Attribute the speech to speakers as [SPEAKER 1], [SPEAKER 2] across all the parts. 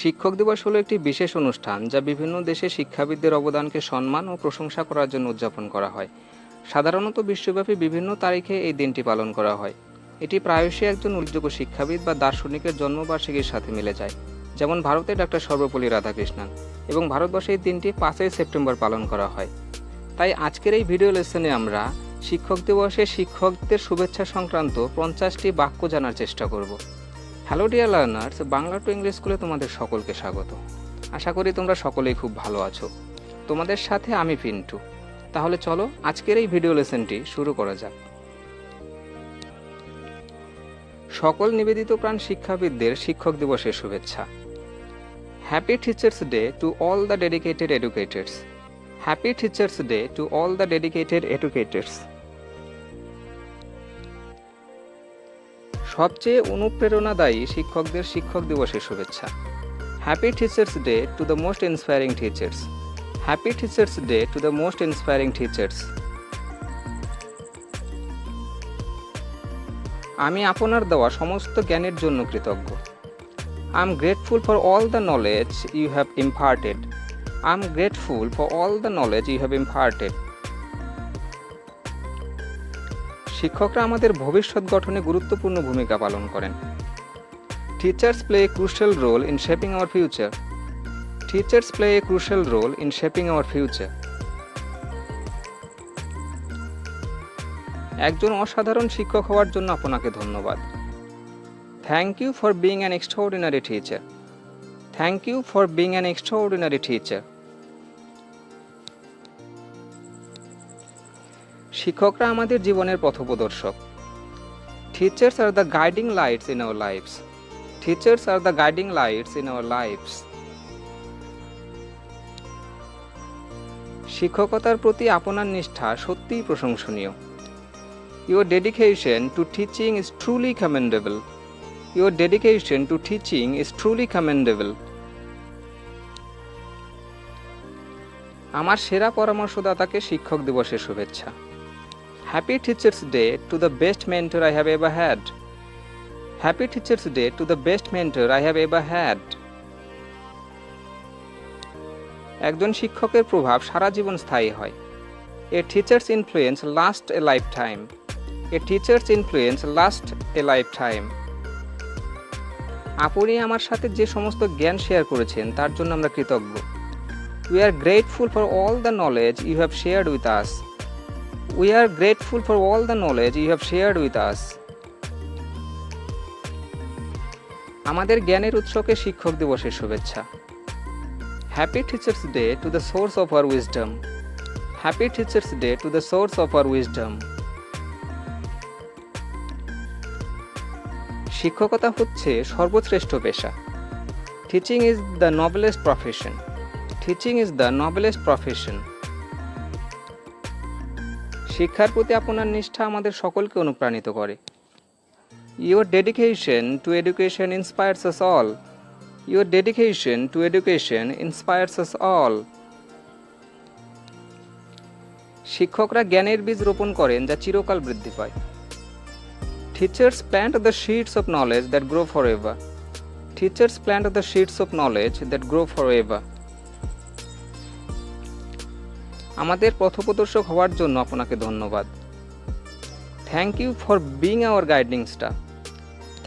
[SPEAKER 1] শিক্ষক দিবস হলো একটি বিশেষ অনুষ্ঠান যা বিভিন্ন দেশে শিক্ষাবিদদের অবদানকে সম্মান ও প্রশংসা করার জন্য উদযাপন করা হয়। সাধারণত বিশ্বব্যাপী বিভিন্ন তারিখে এই দিনটি পালন করা হয়। এটি প্রায়শই একজন উল্লেখযোগ্য শিক্ষাবিদ বা দার্শনিকের জন্মবার্ষিকীর সাথে মিলে যায়, যেমন ভারতে ডক্টর সর্বপল্লী রাধাকৃষ্ণন, এবং ভারতবর্ষে এই দিনটি 5ই সেপ্টেম্বর পালন করা হয়। তাই আজকের এই ভিডিও লেসনে আমরা শিক্ষক দিবসে শিক্ষকদের শুভেচ্ছা সংক্রান্ত 50টি বাক্য জানার চেষ্টা করব। Hello dear learners, Bangla to English স্কুলে তোমাদের সকলকে স্বাগত। আশা করি তোমরা সকলেই খুব ভালো আছো। তোমাদের সাথে আমি পিন্টু। তাহলে চলো আজকের এই ভিডিও লেসনটি শুরু করা যাক। সকল নিবেদিত প্রাণ শিক্ষাবিদদের শিক্ষক দিবসের শুভেচ্ছা। Happy teachers day to all the dedicated educators. Happy teachers day to all the dedicated educators. সবচেয়ে অনুপ্রেরণাদায়ী শিক্ষকদের শিক্ষক দিবসের শুভেচ্ছা। Happy teachers day to the most inspiring teachers. Happy teachers day to the most inspiring teachers. আমি আপনার দেওয়া সমস্ত জ্ঞানের জন্য কৃতজ্ঞ। I am grateful for all the knowledge you have imparted. I am grateful for all the knowledge you have imparted. শিক্ষকরা আমাদের ভবিষ্যৎ গঠনে গুরুত্বপূর্ণ ভূমিকা পালন করেন। Teachers play a crucial role in shaping our future. Teachers play a crucial role in shaping our future. একজন অসাধারণ শিক্ষক হওয়ার জন্য আপনাকে ধন্যবাদ। Thank you for being an extraordinary teacher. Thank you for being an extraordinary teacher. শিক্ষকরা আমাদের জীবনের পথপ্রদর্শক। Teachers are the guiding lights in our lifes. Teachers are the guiding lights in our lifes. শিক্ষকতার প্রতি আপনার নিষ্ঠা সত্যিই প্রশংসনীয়। Your dedication to teaching is truly commendable. Your dedication to teaching is truly commendable. আমার সেরা পরামর্শদাতাকে শিক্ষক দিবসের শুভেচ্ছা। Happy Teachers Day to the best mentor I have ever had. Happy Teachers Day to the best mentor I have ever had. একজন শিক্ষকের প্রভাব সারা জীবন স্থায়ী হয়। A teacher's influence lasts a lifetime. A teacher's influence lasts a lifetime. আপনি আমার সাথে যে সমস্ত জ্ঞান শেয়ার করেছেন তার জন্য আমরা কৃতজ্ঞ। We are grateful for all the knowledge you have shared with us. We are grateful for all the knowledge you have shared with us. আমাদের জ্ঞানের উৎসকে শিক্ষক দিবসের শুভেচ্ছা। Happy Teachers Day to the source of our wisdom. Happy Teachers Day to the source of our wisdom. শিক্ষকতা হচ্ছে সর্বশ্রেষ্ঠ পেশা। Teaching is the noblest profession. Teaching is the noblest profession. শিক্ষার প্রতি আপনার নিষ্ঠা আমাদের সকলকে অনুপ্রাণিত করে। Your dedication two education inspires us all. Your dedication two education inspires us all. শিক্ষকরা জ্ঞানের বীজ রোপণ করেন যা চিরকাল বৃদ্ধি পায়। Teachers plant the seeds of knowledge that grow forever. Teachers plant the seeds of knowledge that grow forever. আমাদের পথপ্রদর্শক হওয়ার জন্য আপনাকে ধন্যবাদ। Thank you for being our guiding star.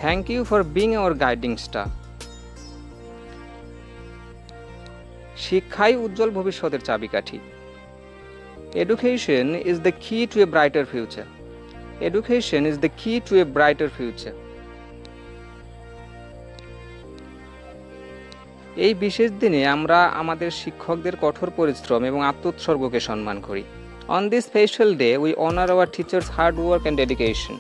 [SPEAKER 1] Thank you for being our guiding star. শিক্ষাই উজ্জ্বল ভবিষ্যতের চাবিকাঠি। Education is the key to a brighter future. Education is the key to a brighter future. এই বিশেষ দিনে আমরা আমাদের শিক্ষকদের কঠোর পরিশ্রম এবং আত্মোৎসর্গকে সম্মান করি। On this special day, we honor our teachers' hard work and dedication.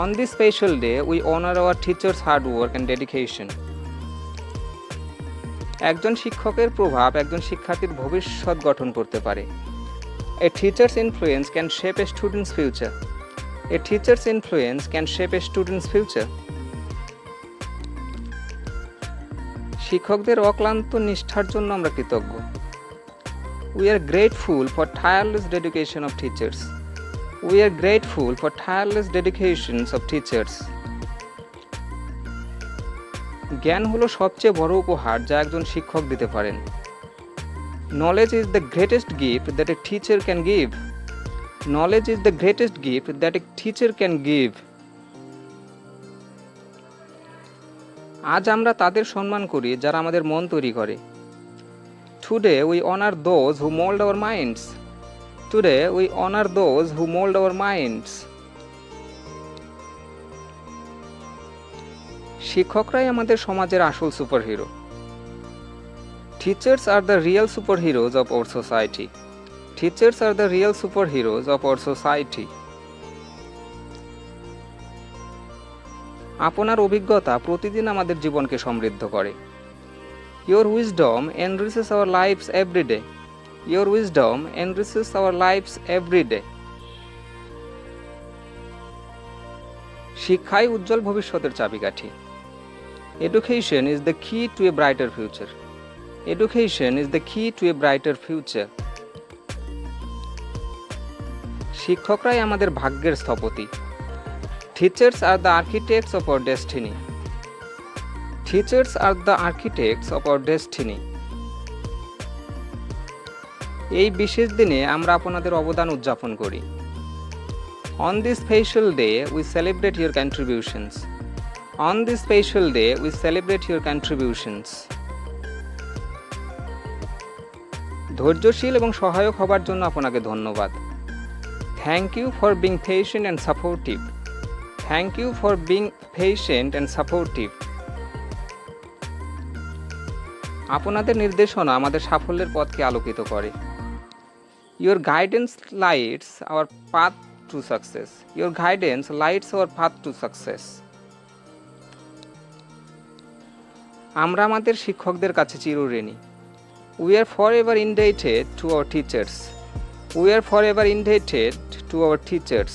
[SPEAKER 1] On this special day, we honor our teachers' hard work and dedication. একজন শিক্ষকের প্রভাব একজন শিক্ষার্থীর ভবিষ্যৎ গঠন করতে পারে। A teacher's influence can shape a student's future. A teacher's influence can shape a student's future. শিক্ষকদের অক্লান্ত নিষ্ঠার জন্য আমরা কৃতজ্ঞ। We are grateful for tireless dedication of teachers. We are grateful for tireless dedications of teachers. জ্ঞান হলো সবচেয়ে বড় উপহার যা একজন শিক্ষক দিতে পারেন। Knowledge is the greatest gift that a teacher can give. Knowledge is the greatest gift that a teacher can give. আজ আমরা তাদের সম্মান করি যারা আমাদের মন তৈরি করে। Today we honour those who mould our minds. Today we honour those who mould our minds. শিক্ষকরাই আমাদের সমাজের আসল superhero. Teachers are the real superheroes of our society. Teachers are the real superheroes of our society. আপনার অভিজ্ঞতা প্রতিদিন আমাদের জীবনকে সমৃদ্ধ করে। Your wisdom enriches our lives every day. Your wisdom enriches our lives every day. শিক্ষাই উজ্জ্বল ভবিষ্যতের চাবিকাঠি। Education is the key to a brighter future. Education is the key to a brighter future. শিক্ষকরাই আমাদের ভাগ্যের স্থপতি। Teachers are the architects of our destiny. Teachers are the architects of our destiny. এই বিশেষ দিনে আমরা আপনাদের অবদান উদযাপন করি। On this special day we celebrate your contributions. On this special day we celebrate your contributions. ধৈর্যশীল এবং সহায়ক হবার জন্য আপনাকে ধন্যবাদ। Thank you for being patient and supportive. Thank you for being patient and supportive. আপনাদের নির্দেশনা আমাদের সাফল্যের পথকে আলোকিত করে। Your guidance lights our path to success. Your guidance lights our path to success. আমরা আমাদের শিক্ষকদের কাছে চিরঋণী। We are forever indebted to our teachers. We are forever indebted to our teachers.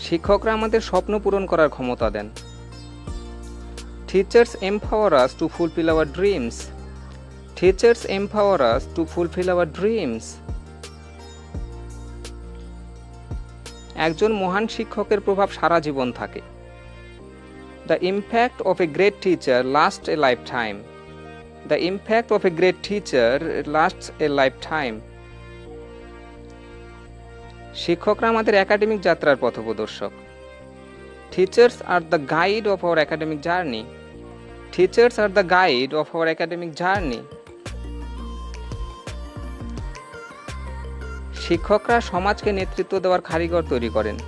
[SPEAKER 1] শিক্ষকরা আমাদের স্বপ্ন পূরণ করার ক্ষমতা দেন। Teachers empower us to fulfill our dreams. Teachers empower us to fulfill our dreams. একজন মহান শিক্ষকের প্রভাব সারা জীবন থাকে। The impact of a great teacher lasts a lifetime. The impact of a great teacher lasts a lifetime. শিক্ষকরা আমাদের academic যাত্রার পথপ্রদর্শক। Teachers are the guide of our academic journey. Teachers are the guide of our academic journey. শিক্ষকরা সমাজকে নেতৃত্ব দেওয়ার কারিগর তৈরি করেন।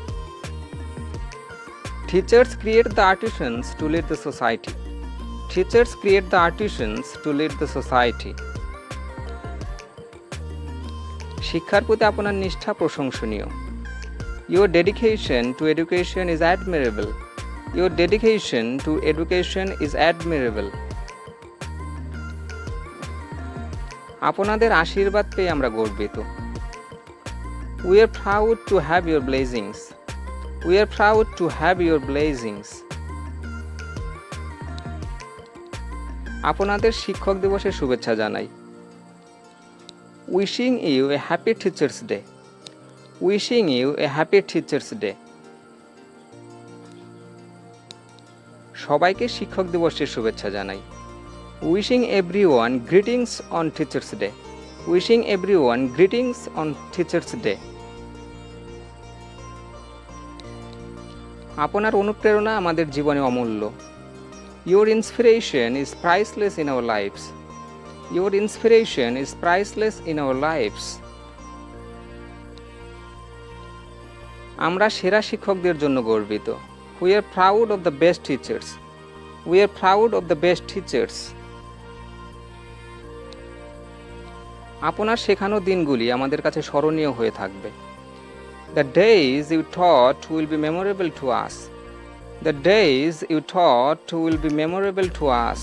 [SPEAKER 1] Teachers create the artisans to lead the society. Teachers create the artisans to lead the society. শিক্ষার প্রতি আপনার নিষ্ঠা প্রশংসনীয়। Your dedication to education is admirable. Your dedication to education is admirable. আপনাদের আশীর্বাদ পেয়ে আমরা গর্বিত। We are proud to have your blessings. We are proud to have your blessings. আপনাদের শিক্ষক দিবসের শুভেচ্ছা জানাই। Wishing you a happy Teachers Day. Wishing you a happy Teachers Day. সবাইকে শিক্ষক দিবসের শুভেচ্ছা জানাই। Wishing everyone greetings on Teachers Day. Wishing everyone greetings on Teachers Day. আপনার অনুপ্রেরণা আমাদের জীবনে অমূল্য। Your inspiration is priceless in our lives. Your inspiration is priceless in our lives. আমরা সেরা শিক্ষকদের জন্য গর্বিত। We are proud of the best teachers. We are proud of the best teachers. আপনার শেখানো দিনগুলি আমাদের কাছে স্মরণীয় হয়ে থাকবে। The days you taught will be memorable to us. The days you taught will be memorable to us.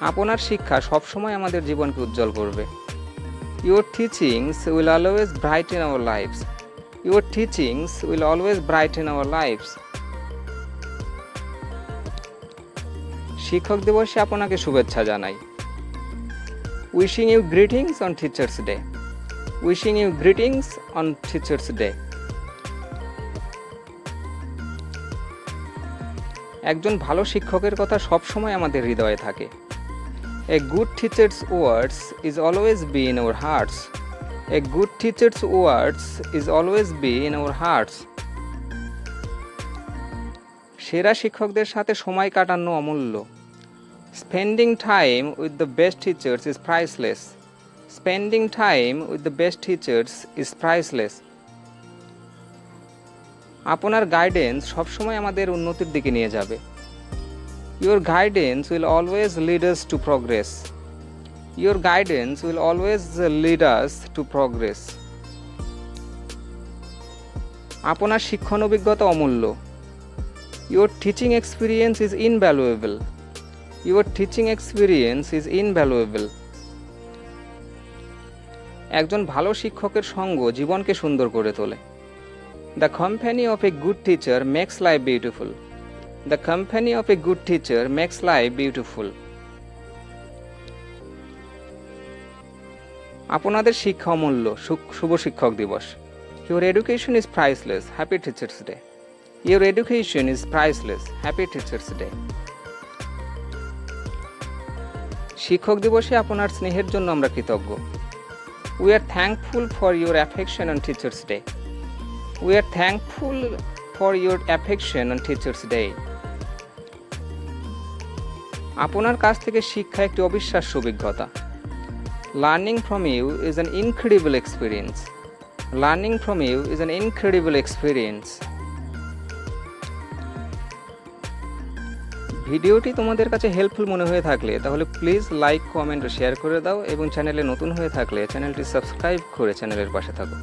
[SPEAKER 1] আপনার শিক্ষা সবসময় আমাদের জীবনকে উজ্জ্বল করবে। Your teachings will always brighten our lives. Your teachings will always brighten our lives. শিক্ষক দিবসে আপনাকে শুভেচ্ছা জানাই। Wishing you greetings on Teachers Day. Wishing you greetings on Teachers Day. একজন ভালো শিক্ষকের কথা সবসময় আমাদের হৃদয়ে থাকে। A good teacher's words is always be in our hearts. A good teacher's words is always be in our hearts. সেরা শিক্ষকদের সাথে সময় কাটানো অমূল্য। Spending time with the best teachers is priceless. Spending time with the best teachers is priceless. আপনার guidance সবসময় আমাদের উন্নতির দিকে নিয়ে যাবে। Your guidance will always lead us to progress. Your guidance will always lead us to progress. আপনার শিক্ষণ অভিজ্ঞতা অমূল্য। Your teaching experience is invaluable. Your teaching experience is invaluable. একজন ভালো শিক্ষকের সঙ্গ জীবনকে সুন্দর করে তোলে। The company of a good teacher makes life beautiful. The company of a good teacher makes life beautiful. আপনাদের শিক্ষা অমূল্য। শুভ শিক্ষক দিবস। Your education is priceless. Happy Teachers Day. Your education is priceless. Happy Teachers Day. শিক্ষক দিবসে আপনার স্নেহের জন্য আমরা কৃতজ্ঞ। We are thankful for your affection on Teachers Day. We are thankful for your affection on Teachers Day. আপনার কাছ থেকে শিক্ষা একটি অবিশ্বাস্য অভিজ্ঞতা। Learning from you is an incredible experience. Learning from you is an incredible experience. ভিডিওটি তোমাদের কাছে হেল্পফুল মনে হয়ে থাকলে তাহলে প্লিজ লাইক, কমেন্ট ও শেয়ার করে দাও এবং চ্যানেলে নতুন হয়ে থাকলে চ্যানেলটি সাবস্ক্রাইব করে চ্যানেলের পাশে থাকো।